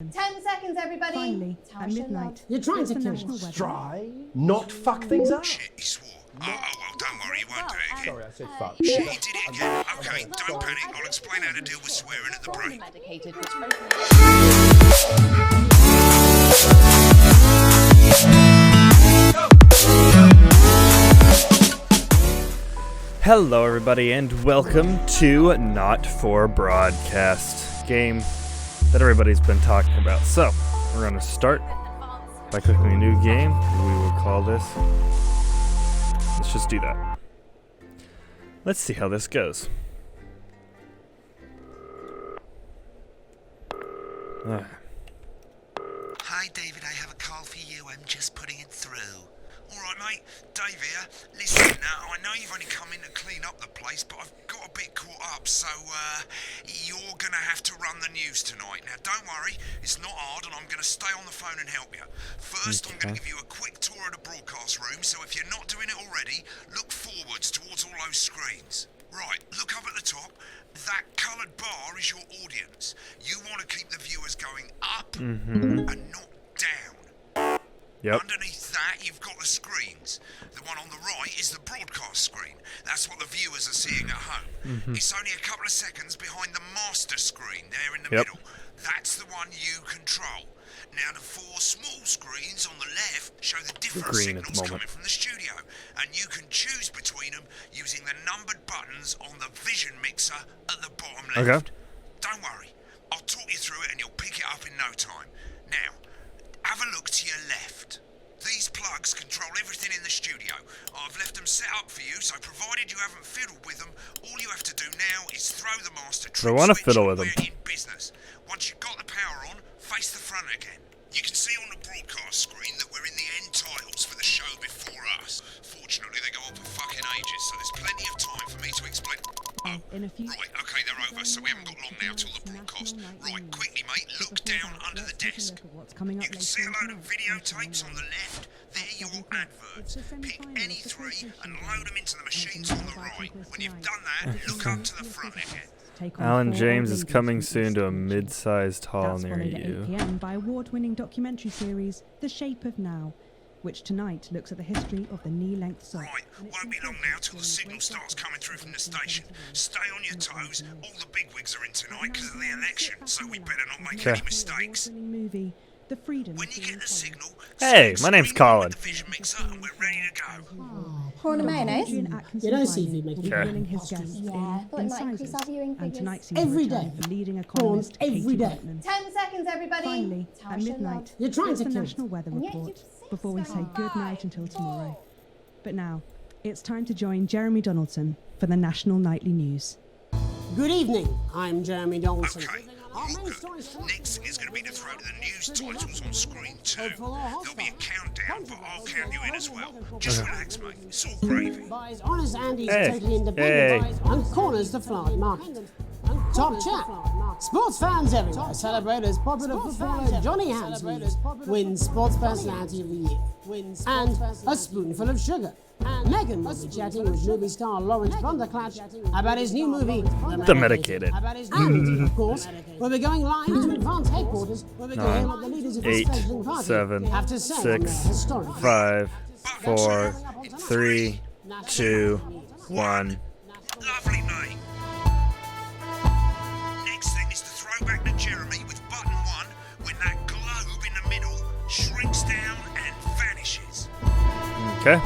10 seconds, everybody. Finally, at midnight. You're trying to kill us. Try not fuck things up. Shit, he swore. Oh, well, don't worry, he won't do it again. Sorry, I said fuck. Shit, he did it again. Okay, don't panic. I'll explain how to deal with swearing at the break. Medicated Hello everybody and welcome to Not For Broadcast, game that everybody's been talking about. So, we're going to start by clicking a new game. We will call this, let's just do that. Let's see how this goes. Hi, David, I have a call for you. I'm just putting it through. Alright, mate. Dave here. Listen, now, I know you've only come in to clean up the place, but I've got a bit caught up, so, you're gonna have to run the news tonight. Now, don't worry, it's not hard, and I'm gonna stay on the phone and help you. First, I'm gonna give you a quick tour of the broadcast room, so if you're not doing it already, look forwards towards all those screens. Right, look up at the top. That coloured bar is your audience. You want to keep the viewers going up and not down. Yep. Underneath that, you've got the screens. The one on the right is the broadcast screen. That's what the viewers are seeing at home. It's only a couple of seconds behind the master screen there in the middle. That's the one you control. Now, the four small screens on the left show the different signals coming from the studio, and you can choose between them using the numbered buttons on the vision mixer at the bottom left. Okay. Don't worry, I'll talk you through it and you'll pick it up in no time. Now, have a look to your left. These plugs control everything in the studio. I've left them set up for you, so provided you haven't fiddled with them, all you have to do now is throw the master I want to switch fiddle and with them. we're in business. Once you've got the power on, face the front again. You can see on the broadcast screen that we're in the end titles for the show before us. Fortunately, they go on for fucking ages, so there's plenty of time for me to explain. Oh, In a few right, okay, they're over, so we haven't got long now till the broadcast. Right, quickly, mate, look down under the desk. You can see a load of videotapes on the left. They're your adverts. Pick any three and load them into the machines on the right. When you've done that, look up to the front again. Alan James is coming soon to a mid-sized hall That's near followed at 8 you. p.m. by award-winning documentary series The Shape of Now, which tonight looks at the history of the knee-length sock. Right, won't be long now till the signal starts coming through from the station. Stay on your toes. All the bigwigs are in tonight because of the election, so we better not make any mistakes. Movie, The Freedom. When you get the signal, Hey, my name's Colin. the vision mixer and we're ready to go. Corn and mayonnaise? You don't see if you make it. Winning his guests Yeah, thought it might increase our viewing and figures. tonight sees Every a return day. for leading Corn economist every Katie day. Brightman. 10 seconds, everybody. Finally, at Tasha midnight, Love. You're trying it's to the kill National Weather And yet Report you've said before we so. say good night 5, until 4. tomorrow. But now, it's time to join Jeremy Donaldson for the National Nightly News. Good evening, I'm Jeremy Donaldson. Okay, all good. Next is going to be to throw the news titles on screen 2. There'll be a countdown, but I'll count you in as well. Just relax, mate. It's all gravy. Buys honest Andy's Hey, totally independent hey. and corners the fly market. Top chat. Sports fans everywhere celebrate as popular footballer Johnny Hansmead wins Sports Personality of the Year. And a spoonful of sugar. Megan will be chatting with movie star Lawrence Blunderclatch about his new movie, The Medicated. And, of course, we'll be going live to advance headquarters where we can hear what the leaders of the 8, scheduling party 7, have to say on their 6, historic 5, 4, 3, 2, 1. Lovely, mate. Next thing is to throw back to Jeremy with button 1 when that globe in the middle shrinks down and vanishes. Okay.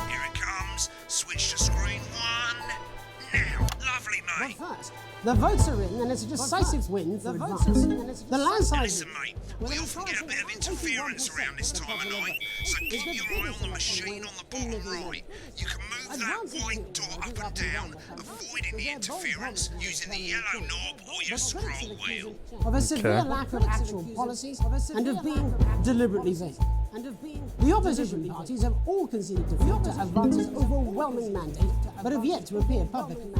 Here it comes. Switch to screen 1. Now. Lovely, mate. First, the votes are in, and it's a decisive win for advance. The landslide. Listen, mate, we often get a bit of interference around this time of night, so keep your eye on the machine on the bottom right. You can move that white dot up and down, avoiding the interference using the yellow knob or your scroll wheel. Of a severe lack of actual policies and of being deliberately vague. The opposition parties have all conceded defeat to Advance's overwhelming mandate, but have yet to appear publicly.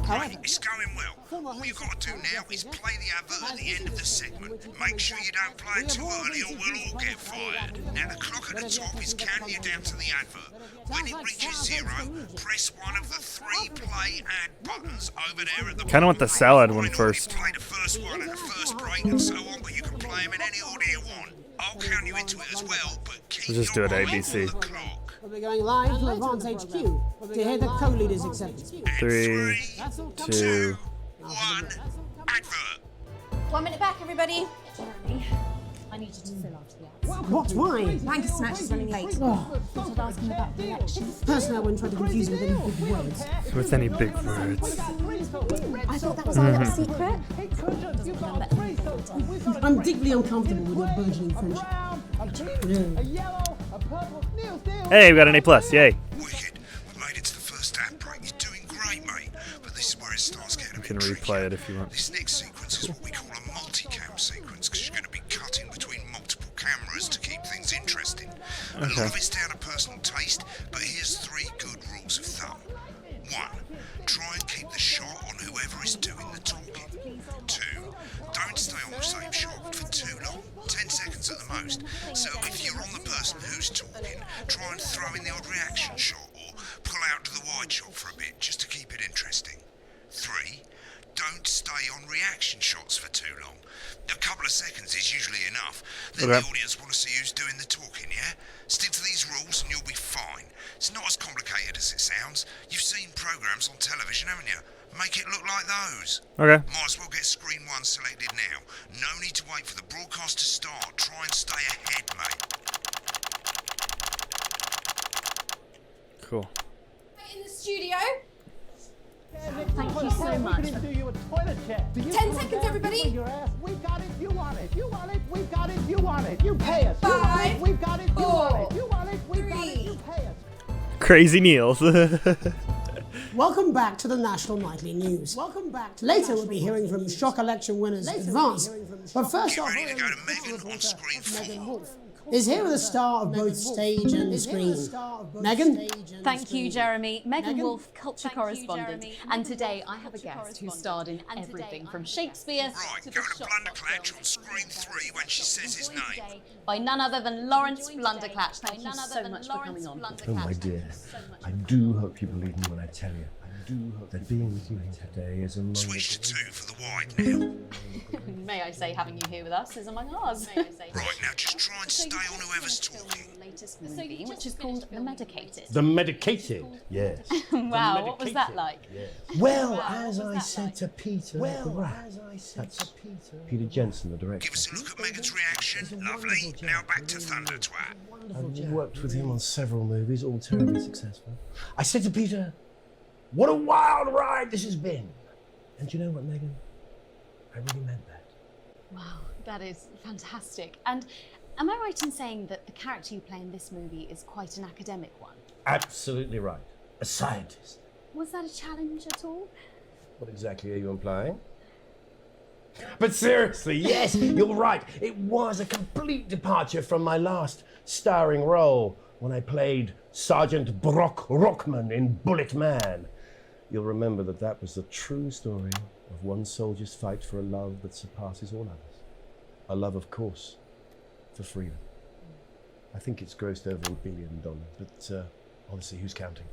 Right, it's going well. All you've got to do now is play the advert at the end of the segment. Make sure you don't play it too early or we'll all get fired. Now the clock at the top is counting you down to the advert. When it reaches 0, press one of the 3 play ad buttons over there at the Kind of want the salad one first. Play the first one at the first break and so on, but you can play them in any order you want. I'll count you into it as well, but keep We'll just do your it eye ABC. on the clock. We'll be going live to Advance HQ to hear the co-leaders acceptance. 3, 2. 1, advert. 1 minute back, everybody. Jeremy, I need you to fill after the ads. What? Why? Wanker Snatch is running late. Oh, Thought I'd ask him about the election. personally, I wouldn't try to confuse you with any big words. With any big words. I thought that was our little secret. I'm deeply uncomfortable with your burgeoning friendship. Hey, we got an A+, yay. Wicked. We made it to the first ad break. You're doing great, mate. But this is where it starts getting a You bit can tricky. replay it if you want. This next sequence is what we call a multicam sequence because you're going to be cutting between multiple cameras to keep things interesting. A lot of it's down to personal taste, but here's 3 good rules of thumb. 1. Try and keep the shot on whoever is doing the talking. 2. Don't stay on the same shot for too long. 10 seconds at the most. So if you're on the person who's talking, try and throw in the odd reaction shot or pull out to the wide shot for a bit just to keep it interesting. 3. Don't stay on reaction shots for too long. A couple of seconds is usually enough. Then Okay. the audience want to see who's doing the talking, yeah? Stick to these rules and you'll be fine. It's not as complicated as it sounds. You've seen programs on television, haven't you? Make it look like those. Okay. Might as well get screen 1 selected now. No need to wait for the broadcast to start. Try and stay ahead, mate. Cool. In the studio. Thank you so much. 10 seconds, everybody. We got it, you want it. You want it, we got it, you want it. You pay us. 5, We got it, you want it. 4, You want it, we got it, you 3. pay us. Crazy Niels. Welcome back to the National Nightly News. Later, we'll be hearing from shock election winners Advance. But first Get off, ready to go to Megan on screen 4. is here with the star of both stage and screen. Megan? Thank you, Jeremy. Megan Wolf, culture correspondent. And today I have a guest who starred in everything from Shakespeare Right, to go the to shop Blunderclatch film on screen 3 when she says his name. today by none other than Lawrence Blunderclatch. Thank you so much for coming on. Oh, my dear, I do hope you believe me when I tell you. I do hope that being with you here today is among Switch to the... 2 for the wide now. May I say, having you here with us is among ours. Right, now just try and stay on whoever's talking. Latest movie, which is called The Medicated. The medicated, yes. Wow, what was that like? Well, Wow, as what was I that said like? to Peter, that's Peter Jensen, the director. Give us a look at Megan's reaction. Lovely. Now back to Thunder Twat. I've worked with him on several movies, all terribly successful. I said to Peter, what a wild ride this has been. And you know what, Megan? I really meant that. Wow, that is fantastic. And am I right in saying that the character you play in this movie is quite an academic one? Absolutely right. A scientist. Was that a challenge at all? What exactly are you implying? But seriously, yes, you're right. It was a complete departure from my last starring role when I played Sergeant Brock Rockman in Bullet Man. You'll remember that that was the true story of one soldier's fight for a love that surpasses all others. A love, of course, for freedom. I think it's grossed over $1 billion, but honestly, who's counting?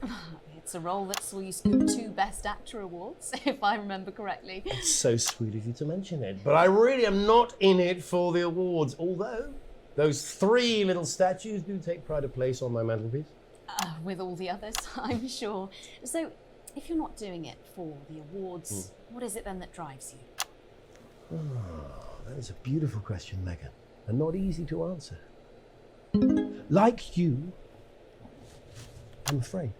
It's a role that saw you scoop 2 Best Actor awards, if I remember correctly. It's so sweet of you to mention it, but I really am not in it for the awards, although those 3 little statues do take pride of place on my mantelpiece. With all the others, I'm sure. So, if you're not doing it for the awards, what is it then that drives you? That is a beautiful question, Megan, and not easy to answer. Like you, I'm afraid.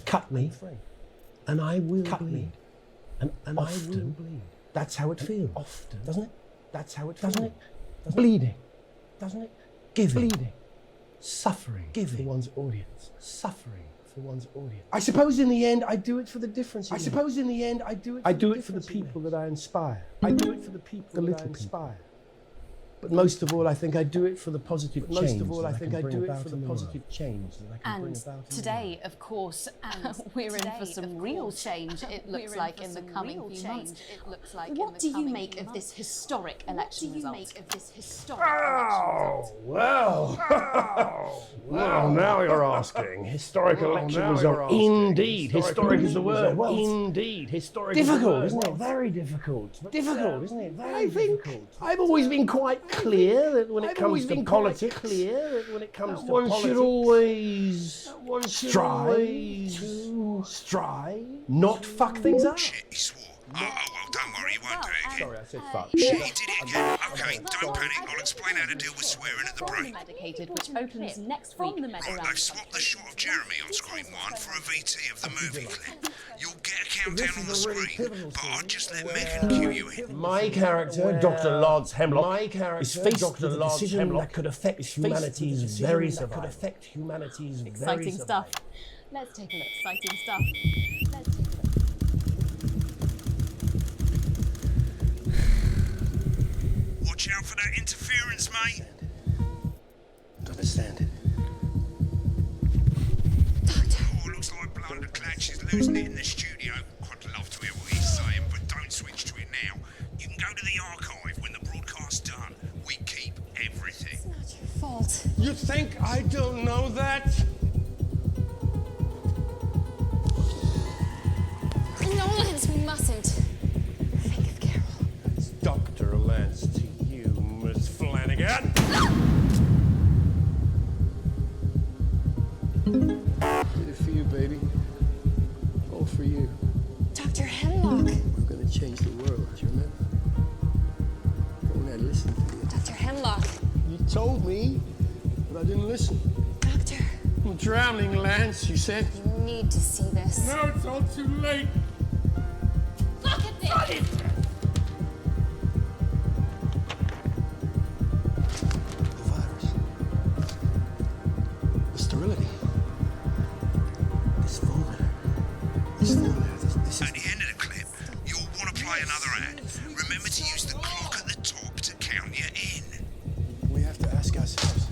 Cut me, and I will bleed. And often, I will bleed. That's how it feels. Often, doesn't it? That's how it feels. Doesn't it? Bleeding, doesn't it? Giving. Bleeding. Suffering. Giving. For one's audience. Suffering for one's audience. I suppose in the end, I do it for the difference. I suppose in the end, I do it. I do it for the people that I inspire. I do it for the people that I inspire. But most of all, I think I do it for the positive change. Most of all, that I think can I bring do it about for the in world. positive change that I can bring And about in the world. today, of course, we're in for some real change, it looks like, in the coming few months. What do you make of this historic election result? Oh, well. Well, now you're asking. Historic election result. Indeed. Historic is the word. Indeed. Historic is the word. Difficult, isn't it? Very difficult. Difficult, isn't it? Very difficult. I've always been quite clear that when it comes to politics, one should always strive, not fuck things up. Shit, he swore. Oh, well, don't worry, he won't do it again. Sorry, I said fuck. Shit, he did it again. Okay, don't panic. I'll explain how to deal with swearing at the break. Medicated, which opens next week. Right, they've swapped the shot of Jeremy on screen 1 for a VT of the movie clip. You'll get a countdown on the screen, but I'll just let Megan cue you in. My character, Dr. Lodz Hemlock, is faced with a decision that could affect humanity's very survival. Exciting stuff. Let's take a look. Exciting stuff. Let's take a look. Watch out for that interference, mate. Understand it. Oh, looks like Blunder Clatch is losing it in the studio. I'd love to hear what he's saying, but don't switch to it now. You can go to the archive when the broadcast's done. We keep everything. It's not your fault. You think I don't know that? Nolans, we mustn't. Think of Carol. It's Dr. Lance to you, Miss Flanagan. Did it for you, baby. All for you. Dr. Hemlock. We're gonna change the world, do you remember? Go on, listen to you. Dr. Hemlock. You told me, but I didn't listen. Doctor, I'm drowning, Lance, you said. you need to see this. No, it's all too late. Look at this! The virus. The sterility. This formula. This is... At the end of the clip, you'll want to play another ad. Remember to use the clock at the top to count you in. We have to ask ourselves.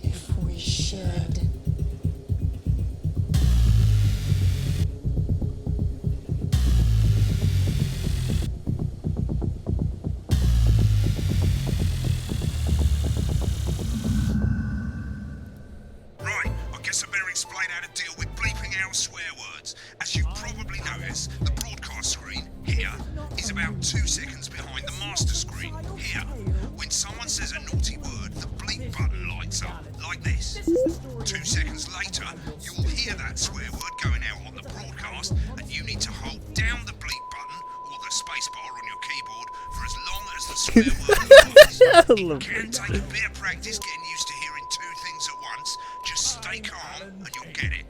If we should. Right, I guess I better explain how to deal with bleeping out swear words. As you've probably noticed, the broadcast screen, here, is about 2 seconds behind the master screen, here. When someone says a naughty word, the bleep button lights up, like this. 2 seconds later, you'll hear that swear word going out on the broadcast, and you need to hold down the bleep button or the spacebar on your keyboard for as long as the swear word lasts. It can take a bit of practice getting used to hearing 2 things at once. Just stay calm and you'll get it.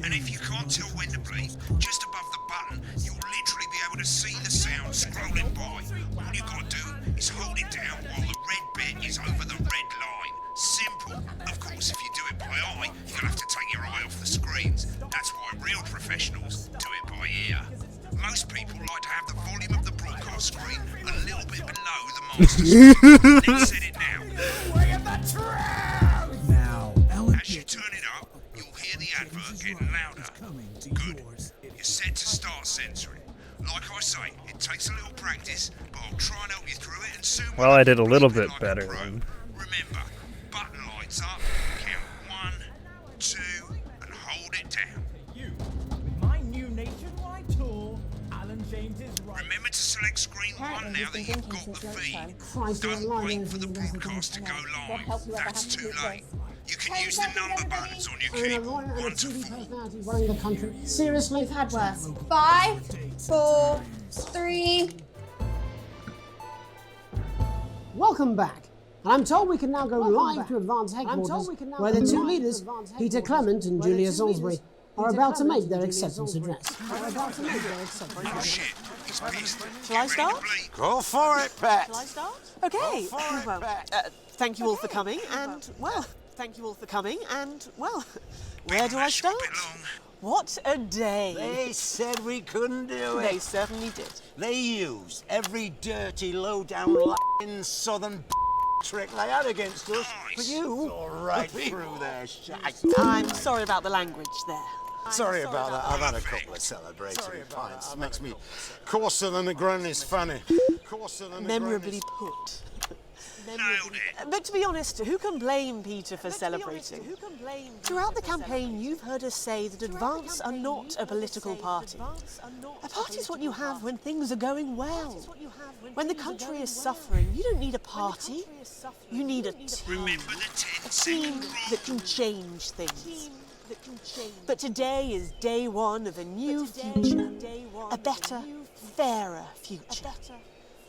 And if you can't tell when to bleep, just above the button, you'll literally be able to see the sound scrolling by. All you've got to do is hold it down while the red bit is over the red line. Simple. Of course, if you do it by eye, you'll have to take your eye off the screens. That's why real professionals do it by ear. Most people like to have the volume of the broadcast screen a little bit below the master screen. Let's set it now. As you turn it up, you'll hear the advert getting louder. Good. You're set to start censoring. Like I say, it takes a little practice, but I'll try and help you through it and soon. Well, I did a little bit like better a pro. than... Remember, button lights up, count 1, 2, and hold it down. My new nationwide tour, Alan James is right. Remember to select screen 1 now that you've got the feed. Christ, Don't online wait for the everything doesn't broadcast to go come live. That's too late. You can use the 10 seconds, number buttons on your And a keyboard, lawyer and a 1 to TV 4. personality running the country. Seriously? We've had worse. 5, 4, 3. Welcome back. And I'm told we can now go live to Advance Headquarters, where the 2 leaders, Peter Clement and Julia Salisbury, are about to make their acceptance address. Oh shit, he's pissed. Shall I start? Go for it, Pet. Shall I start? Okay. Go for it, Well, Pet. thank you all for coming, and well, thank you all for coming, and well, where do I start? What a day. They said we couldn't do it. They certainly did. They used every dirty, low-down, lying southern trick they had against us. But you, all right through their shite. I'm sorry about the language there. Sorry about that. I've had a couple of celebratory pints. Makes me coarser than a granny's fanny. Coarser than a Memorably put. But to be honest, who can blame Peter for celebrating? Throughout the campaign, you've heard us say that Advance are not a political party. A party is what you have when things are going well. When the country is suffering, you don't need a party. You need a team. A team that can change things. But today is day one of a new future. A better, fairer future.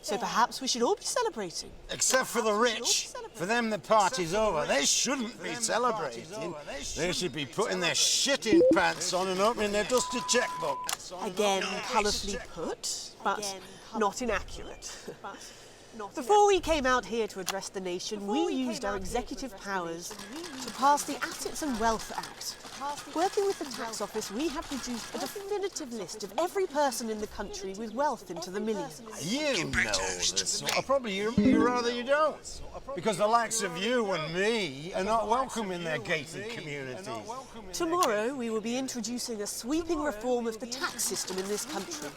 So perhaps we should all be celebrating. Except for the rich. For them, the party's over. They shouldn't be celebrating. They should be putting their shitting pants on and opening their dusty checkbook. Again, colourfully put, but not inaccurate. Before we came out here to address the nation, we used our executive powers to pass the Assets and Wealth Act. Working with the tax office, we have produced a definitive list of every person in the country with wealth into the millions. You know this. Or probably you rather you don't. Because the likes of you and me are not welcome in their gated community. Tomorrow, we will be introducing a sweeping reform of the tax system in this country.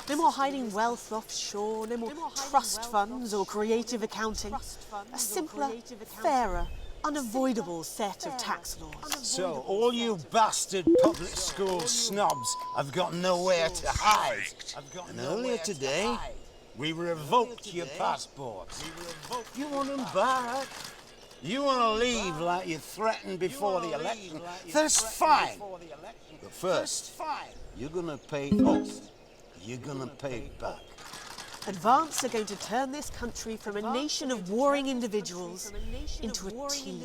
No more hiding wealth offshore, no more trust funds or creative accounting. A simpler, fairer, unavoidable set of tax laws. So all you bastard public school snobs have got nowhere to hide. And earlier today, we revoked your passports. You want them back? You want to leave like you threatened before the election? That's fine. But first, you're going to pay us. You're going to pay back. Advance are going to turn this country from a nation of warring individuals into a team.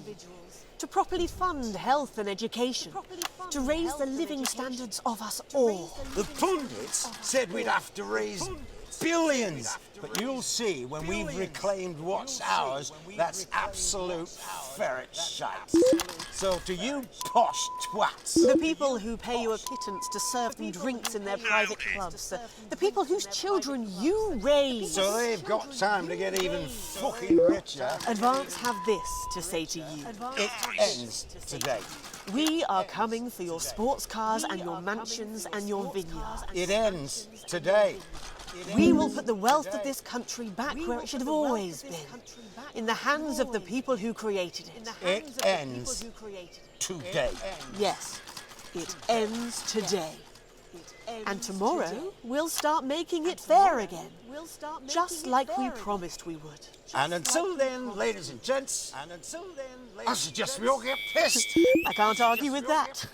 To properly fund health and education. To raise the living standards of us all. The pundits said we'd have to raise billions. But you'll see when we've reclaimed what's ours, that's absolute ferret shite. So to you posh twats. The people who pay you a pittance to serve them drinks in their private clubs. The people whose children you raise. So they've got time to get even fucking richer. Advance have this to say to you. It ends today. We are coming for your sports cars and your mansions and your vineyards. It ends today. We will put the wealth of this country back where it should have always been. In the hands of the people who created it. It ends today. Yes, it ends today. And tomorrow, we'll start making it fair again. Just like we promised we would. And until then, ladies and gents, I suggest we all get pissed. I can't argue with that.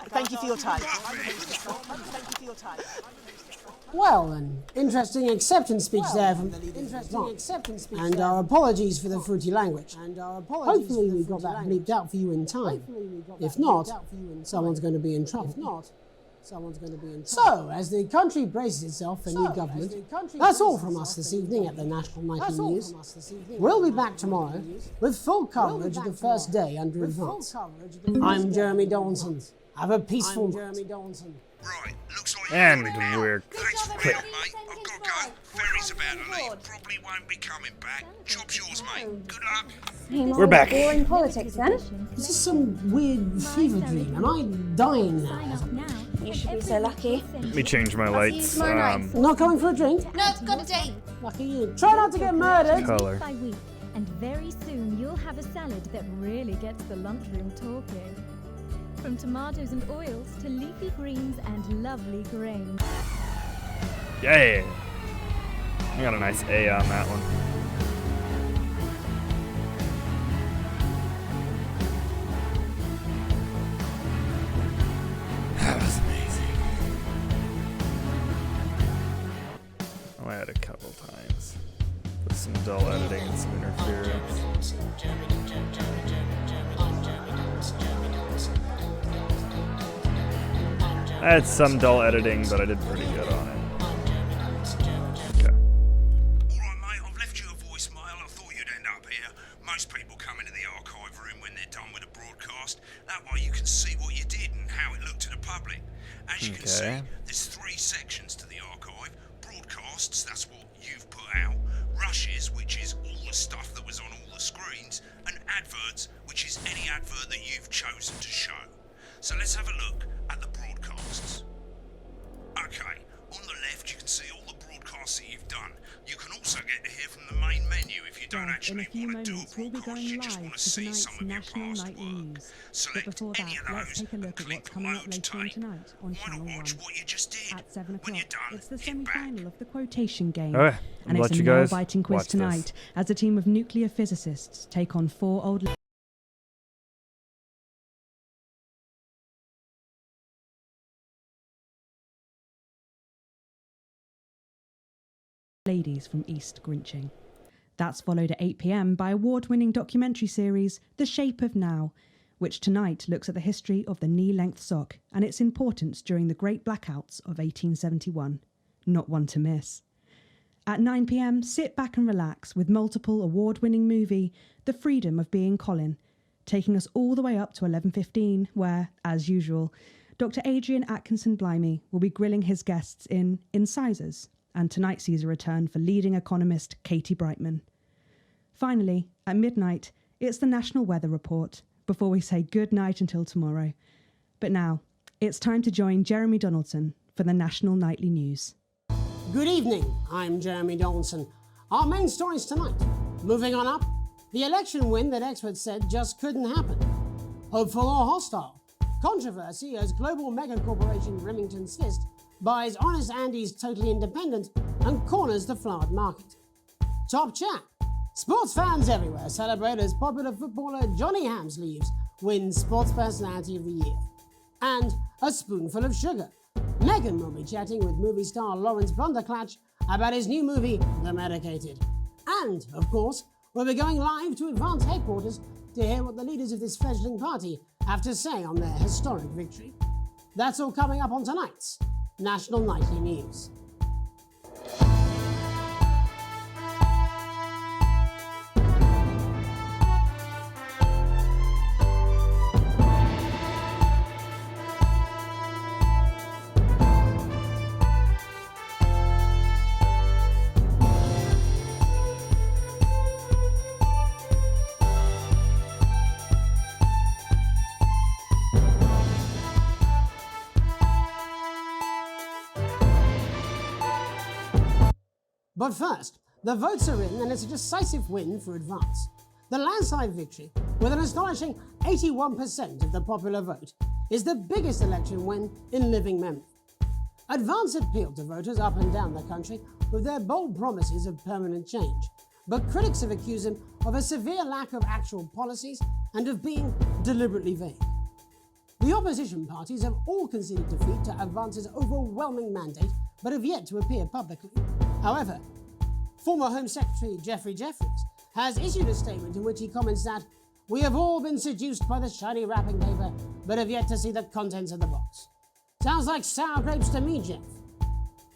Thank you for your time. Thank you for your time. Well, an interesting acceptance speech there from and our apologies for the fruity language. Hopefully we got that bleeped out for you in time. If not, someone's going to be in trouble. So, as the country braces itself for new government, that's all from us this evening at the National Nightly News. We'll be back tomorrow with full coverage of the first day under Advance. I'm Jeremy Dawson. Have a peaceful night. Right, looks like And you're we're Thanks for the help, mate. I've got to go. Ferry's about to leave. Probably won't be coming back. Job's yours, mate. Good luck. We're back. Boring politics then. Is this some weird fever dream? Am I dying now? You should be so lucky. Let me change my lights. Not going for a drink? No, got a date. Lucky you. Try not to get murdered. Color. By week, and very soon you'll have a salad that really gets the lunchroom talking. From tomatoes and oils to leafy greens and lovely grains. Yeah. I got a nice A on that one. That was amazing. I'll add a couple times. With some dull editing and some interference. I had some dull editing, but I did pretty good on it. Okay. Alright, mate, I've left you a voicemail. I thought you'd end up here. Most people come into the archive room when they're done with a broadcast. That way you can see what you did and how it looked to the public. As you can see, there's 3 sections to the archive. Broadcasts, that's what you've put out. Rushes, which is all the stuff that was on all the screens. And adverts, which is any advert that you've chosen to show. So let's have a look at the broadcasts. Okay, on the left you can see all the broadcasts that you've done. You can also get to hear from the main menu if you don't actually want to do a broadcast, you just want to see some of your past work. Select any of those and click Load Tape. Why not watch what you just did? At 7 o'clock, When you're done, it's the hit back. semi-final of the quotation game. Okay, And I'll it's let a you guys nail-biting quiz watch this. tonight as a team of nuclear physicists take on 4 old ladies from East Grinching. That's followed at 8 p.m. by award-winning documentary series The Shape of Now, which tonight looks at the history of the knee-length sock and its importance during the Great Blackouts of 1871. Not one to miss. At 9 p.m, sit back and relax with multiple award-winning movie The Freedom of Being Colin, taking us all the way up to 11:15, where, as usual, Dr. Adrian Atkinson Blimey will be grilling his guests in Incisors, and tonight sees a return for leading economist Katie Brightman. Finally, at midnight, it's the National Weather Report, before we say good night until tomorrow. But now, it's time to join Jeremy Donaldson for the National Nightly News. Good evening, I'm Jeremy Donaldson. Our main stories tonight. Moving on up, the election win that experts said just couldn't happen. Hopeful or hostile? Controversy as global mega corporation Remington Swist buys Honest Andy's Totally Independent and corners the flowered market. Top chat. Sports fans everywhere celebrate as popular footballer Johnny Hamsleeves wins Sports Personality of the Year. And a spoonful of sugar. Meghan will be chatting with movie star Lawrence Blunderclatch about his new movie, The Medicated. And, of course, we'll be going live to Advance headquarters to hear what the leaders of this fledgling party have to say on their historic victory. That's all coming up on tonight's National Nightly News. But first, the votes are in and it's a decisive win for Advance. The landslide victory, with an astonishing 81% of the popular vote, is the biggest election win in living memory. Advance appealed to voters up and down the country with their bold promises of permanent change, but critics have accused them of a severe lack of actual policies and of being deliberately vague. The opposition parties have all conceded defeat to Advance's overwhelming mandate, but have yet to appear publicly. However, former Home Secretary Geoffrey Jeffries has issued a statement in which he comments that we have all been seduced by the shiny wrapping paper, but have yet to see the contents of the box. Sounds like sour grapes to me, Jeff.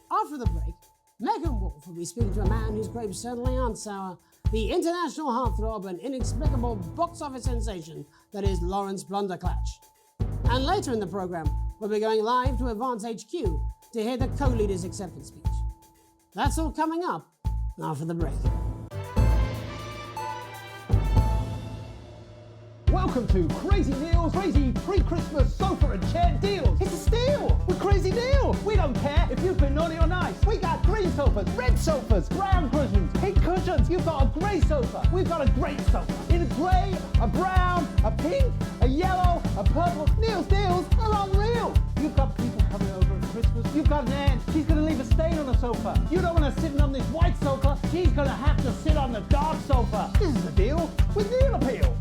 After the break, Megan Wolf will be speaking to a man whose grapes certainly aren't sour, the international heartthrob and inexplicable box office sensation that is Lawrence Blunderclatch. And later in the programme, we'll be going live to Advance HQ to hear the co-leader's acceptance speech. That's all coming up after the break. Welcome to Crazy Neil's crazy pre-Christmas sofa and chair deals. It's a steal with Crazy Neil. We don't care if you've been naughty or nice. We got green sofas, red sofas, brown cushions, pink cushions. You've got a grey sofa. We've got a great sofa. In a grey, a brown, a pink, a yellow, a purple. Neil's deals are unreal. You've got people coming over at Christmas. You've got an aunt. She's going to leave a stain on the sofa. You don't want her sitting on this white sofa. She's going to have to sit on the dark sofa. This is a deal with Neil Appeal.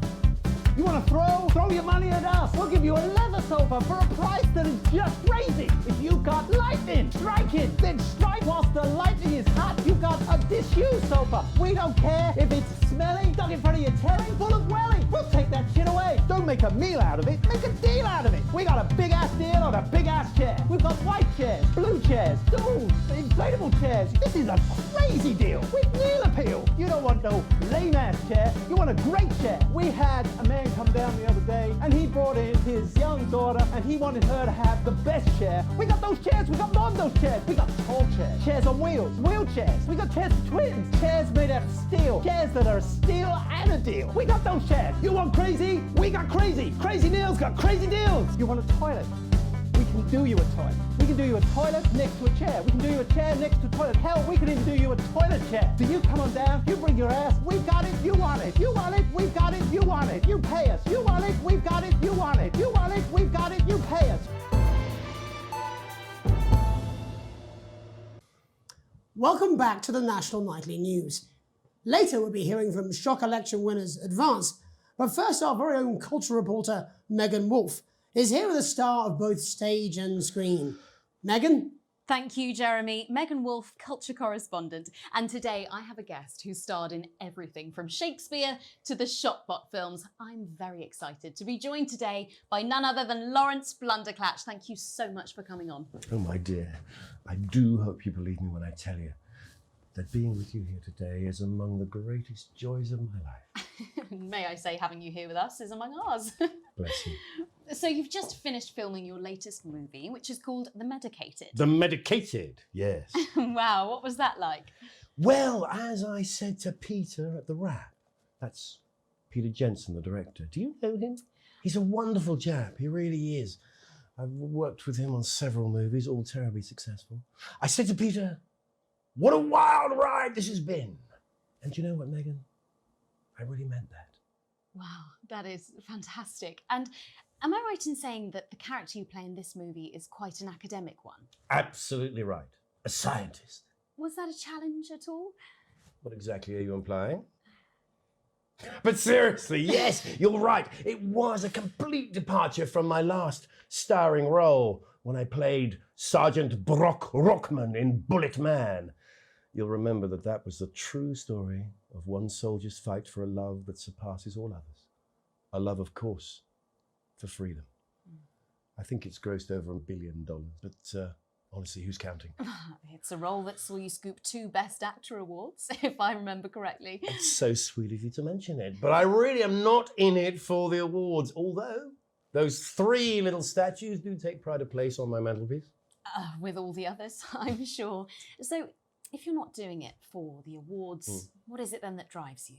You want to throw your money at us. We'll give you a leather sofa for a price that is just crazy. If you've got lightning, strike it. Then strike whilst the lightning is hot. You've got a dish shoe sofa. We don't care if it's smelly, stuck in front of your telly, full of welly. We'll take that shit away. Don't make a meal out of it, make a deal out of it. We got a big ass deal on a big ass chair. We've got white chairs, blue chairs, stools, inflatable chairs. This is a crazy deal with meal appeal. You don't want no lame ass chair, you want a great chair. We had a man come down the other day and he brought in his young daughter and he wanted her to have the best chair. We got those chairs, we got more of those chairs. We got tall chairs, chairs on wheels, wheelchairs. We got chairs for twins, chairs made out of steel, chairs that are a steal and a deal. We got those chairs. You want crazy? We got crazy. Crazy Neil's got crazy deals. You want a toilet? We can do you a toilet. We can do you a toilet next to a chair. We can do you a chair next to a toilet. Hell, we can even do you a toilet chair. So you come on down, you bring your ass, we've got it, you want it. You want it, we've got it, you want it. You pay us. You want it, we've got it, you want it. You want it, we've got it, you pay us. Welcome back to the National Nightly News. Later we'll be hearing from shock election winners Advance, but first our very own culture reporter Megan Wolfe is here with a star of both stage and screen. Megan? Thank you, Jeremy. Megan Wolfe, culture correspondent. And today I have a guest who starred in everything from Shakespeare to the Shotbot films. I'm very excited to be joined today by none other than Lawrence Blunderclatch. Thank you so much for coming on. Oh, my dear. I do hope you believe me when I tell you that being with you here today is among the greatest joys of my life. May I say, having you here with us is among ours. Bless you. So you've just finished filming your latest movie, which is called The Medicated. The Medicated, yes. Wow, what was that like? Well, as I said to Peter at the Wrap, that's Peter Jensen, the director. Do you know him? He's a wonderful chap, he really is. I've worked with him on several movies, all terribly successful. I said to Peter, what a wild ride this has been. And you know what, Megan? I really meant that. Wow, that is fantastic. And am I right in saying that the character you play in this movie is quite an academic one? Absolutely right. A scientist. Was that a challenge at all? What exactly are you implying? But seriously, yes, you're right. It was a complete departure from my last starring role when I played Sergeant Brock Rockman in Bullet Man. You'll remember that that was the true story of one soldier's fight for a love that surpasses all others. A love, of course, for freedom. I think it's grossed over $1 billion, but honestly, who's counting? It's a role that saw you scoop 2 Best Actor awards, if I remember correctly. It's so sweet of you to mention it, but I really am not in it for the awards, although those 3 little statues do take pride of place on my mantelpiece. With all the others, I'm sure. So, if you're not doing it for the awards, what is it then that drives you?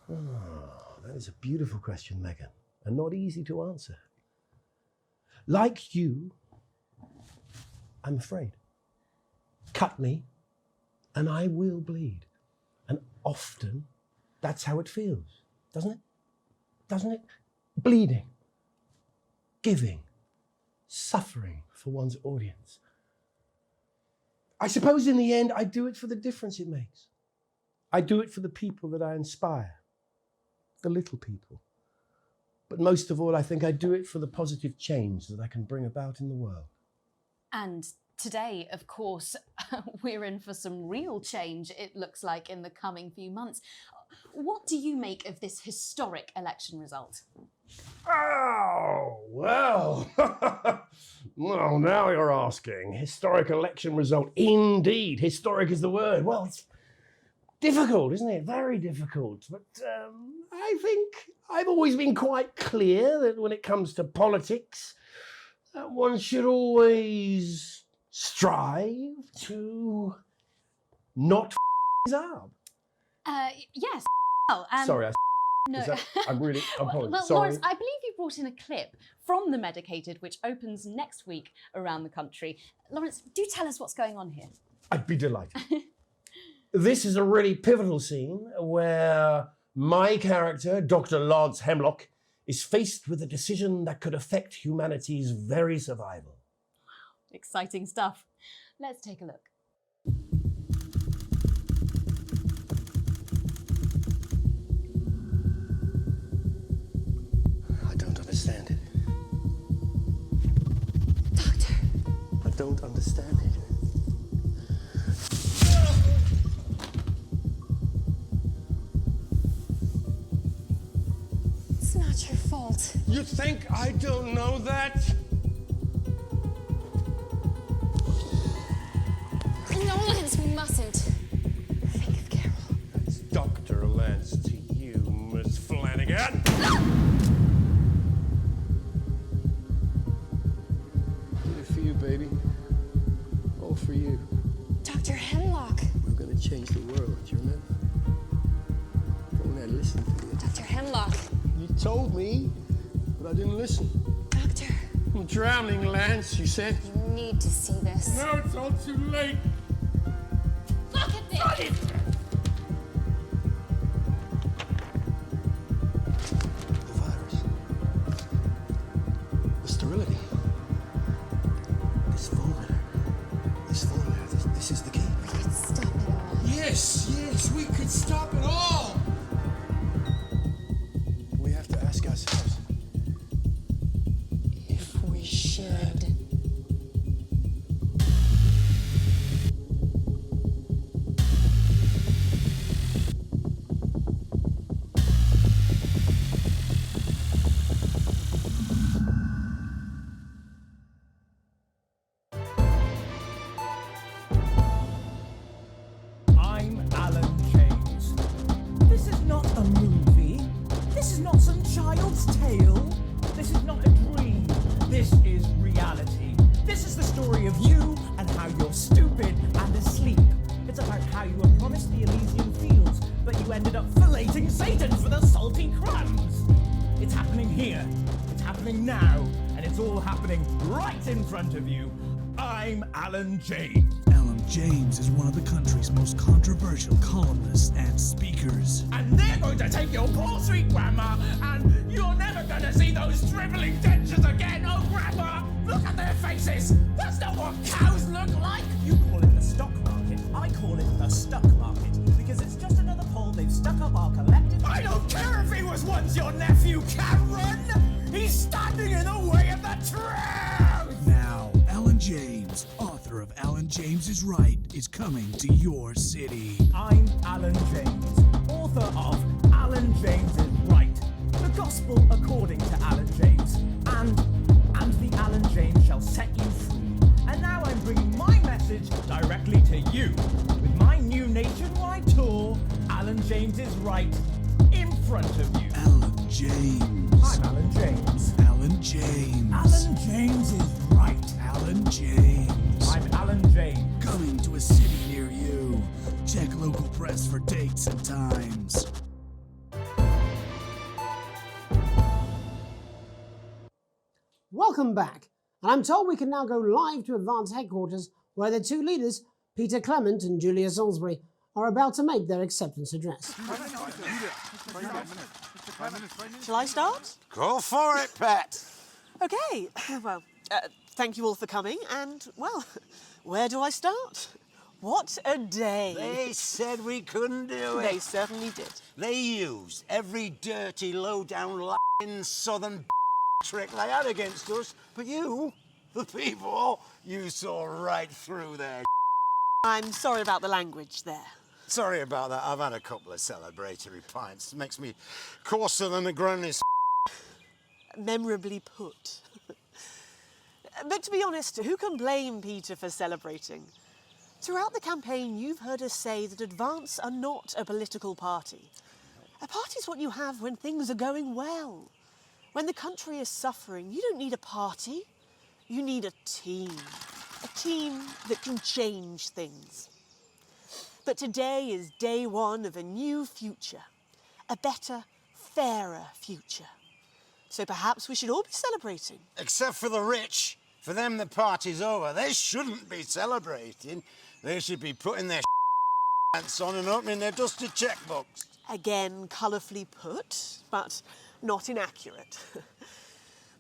Oh, that is a beautiful question, Megan, and not easy to answer. Like you, I'm afraid. Cut me, and I will bleed. And often, that's how it feels, doesn't it? Doesn't it? Bleeding, giving, suffering for one's audience. I suppose in the end, I do it for the difference it makes. I do it for the people that I inspire, the little people. But most of all, I think I do it for the positive change that I can bring about in the world. And today, of course, we're in for some real change, it looks like, in the coming few months. What do you make of this historic election result? Oh, well. Well, now you're asking. Historic election result. Indeed, historic is the word. Well, it's difficult, isn't it? Very difficult. But I think I've always been quite clear that when it comes to politics, one should always strive to not f*** up. Yes. Sorry, No. I'm apologize. Well, Sorry. Lawrence, I believe you brought in a clip from The Medicated, which opens next week around the country. Lawrence, do tell us what's going on here. I'd be delighted. This is a really pivotal scene where my character, Dr. Lance Hemlock, is faced with a decision that could affect humanity's very survival. Wow, exciting stuff. Let's take a look. I don't understand it. Doctor. I don't understand it. It's not your fault. You think I don't know that? Nolans, we mustn't. Think of Carol. That's Dr. Lance to you, Miss Flanagan. Did it for you, baby. All for you. Dr. Hemlock. We're gonna change the world, you remember? Don't let listen to you. Dr. Hemlock. You told me, but I didn't listen. Doctor. I'm drowning, Lance, you said. You need to see this. No, it's all too late. Look at this! The virus. The sterility. This phone letter. This is the key. We could stop it all. Yes, we could stop it all. We have to ask ourselves if we should. I'm Alan James. This is not a movie. This is not some child's tale. This is not a dream. This is reality. This is the story of you and how you're stupid and asleep. It's about how you were promised the Elysian fields, but you ended up filleting Satan for the salty crumbs. It's happening here. It's happening now. And it's all happening right in front of you. I'm Alan James. Alan James is one of the country's most controversial columnists and speakers. And they're going to take your poor sweet grandma, and you're never going to see those dribbling dentures again. Oh, grandma, look at their faces. That's not what cows look like. You call it the stock market. I call it the stuck market, because it's just another pole they've stuck up our collective. I don't care if he was once your nephew, Cameron. He's standing in the way of the truth. Now, Alan James, author of Alan James is Right, is coming to your city. I'm Alan James, author of Alan James is Right, the gospel according to Alan James, and the Alan James shall set you free. And now I'm bringing my message directly to you with my new nationwide tour, Alan James is Right, in front of you. Alan James. I'm Alan James. Alan James. Alan James is Right. Alan James. I'm Alan James. Coming to a city near you. Check local press for dates and times. Welcome back. And I'm told we can now go live to Advance headquarters where the two leaders, Peter Clement and Julia Salisbury, are about to make their acceptance address. Shall I start? Go for it, Pet. Okay, well, thank you all for coming, and, well, where do I start? What a day. They said we couldn't do it. They certainly did. They used every dirty, low-down, lying southern trick they had against us, but you, the people, you saw right through their I'm sorry about the language there. Sorry about that. I've had a couple of celebratory pints. It makes me coarser than the granny's. Memorably put. But to be honest, who can blame Peter for celebrating? Throughout the campaign, you've heard us say that Advance are not a political party. A party's what you have when things are going well. When the country is suffering, you don't need a party. You need a team. A team that can change things. But today is day one of a new future. A better, fairer future. So perhaps we should all be celebrating. Except for the rich. For them, the party's over. They shouldn't be celebrating. They should be putting their pants on and opening their dusty checkbooks. Again, colourfully put, but not inaccurate.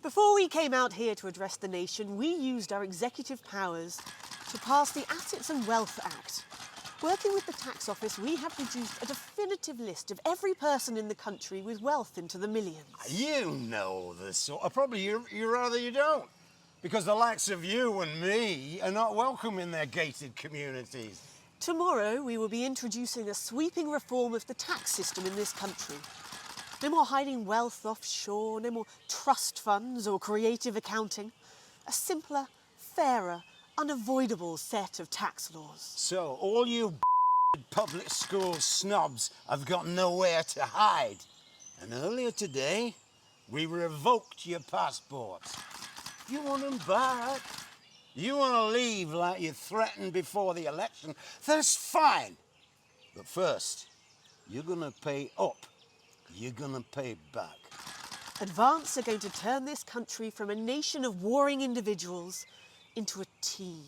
Before we came out here to address the nation, we used our executive powers to pass the Assets and Wealth Act. Working with the tax office, we have produced a definitive list of every person in the country with wealth into the millions. You know the sort. Probably you rather you don't. Because the likes of you and me are not welcome in their gated communities. Tomorrow, we will be introducing a sweeping reform of the tax system in this country. No more hiding wealth offshore, no more trust funds or creative accounting. A simpler, fairer, unavoidable set of tax laws. So, all you public school snobs have got nowhere to hide. And earlier today, we revoked your passports. You want them back? You want to leave like you threatened before the election? That's fine. But first, you're going to pay up. You're going to pay back. Advance are going to turn this country from a nation of warring individuals into a team.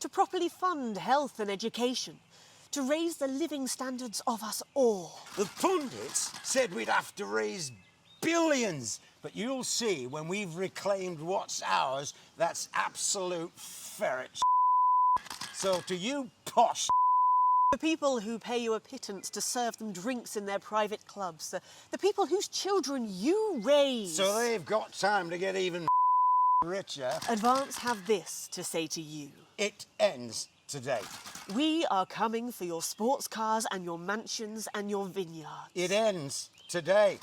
To properly fund health and education. To raise the living standards of us all. The pundits said we'd have to raise billions. But you'll see when we've reclaimed what's ours, that's absolute ferret. So to you posh the people who pay you a pittance to serve them drinks in their private clubs, the people whose children you raise. So they've got time to get even richer. Advance have this to say to you. It ends today. We are coming for your sports cars and your mansions and your vineyards. It ends today.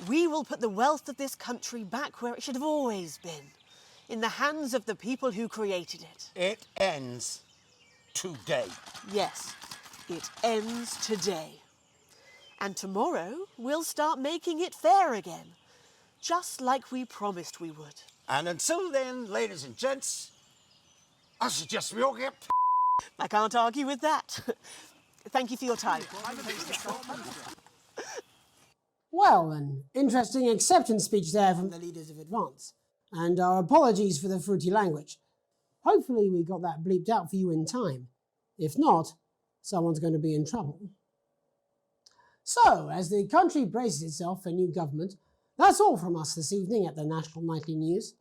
We will put the wealth of this country back where it should have always been, in the hands of the people who created it. It ends today. Yes, it ends today. And tomorrow, we'll start making it fair again, just like we promised we would. And until then, ladies and gents, I suggest we all get... I can't argue with that. Thank you for your time. Well, an interesting acceptance speech there from the leaders of Advance. And our apologies for the fruity language. Hopefully we got that bleeped out for you in time. If not, someone's going to be in trouble. So, as the country braces itself for new government, that's all from us this evening at the National Nightly News.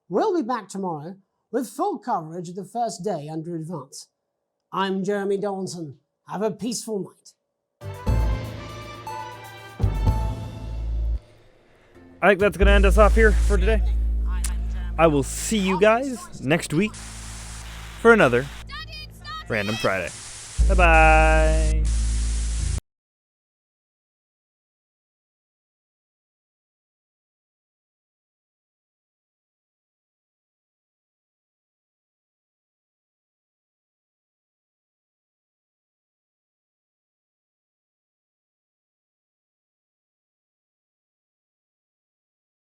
We'll be back tomorrow with full coverage of the first day under Advance. I'm Jeremy Donaldson. Have a peaceful night. I think that's going to end us off here for today. I will see you guys next week for another Random Friday. Bye-bye.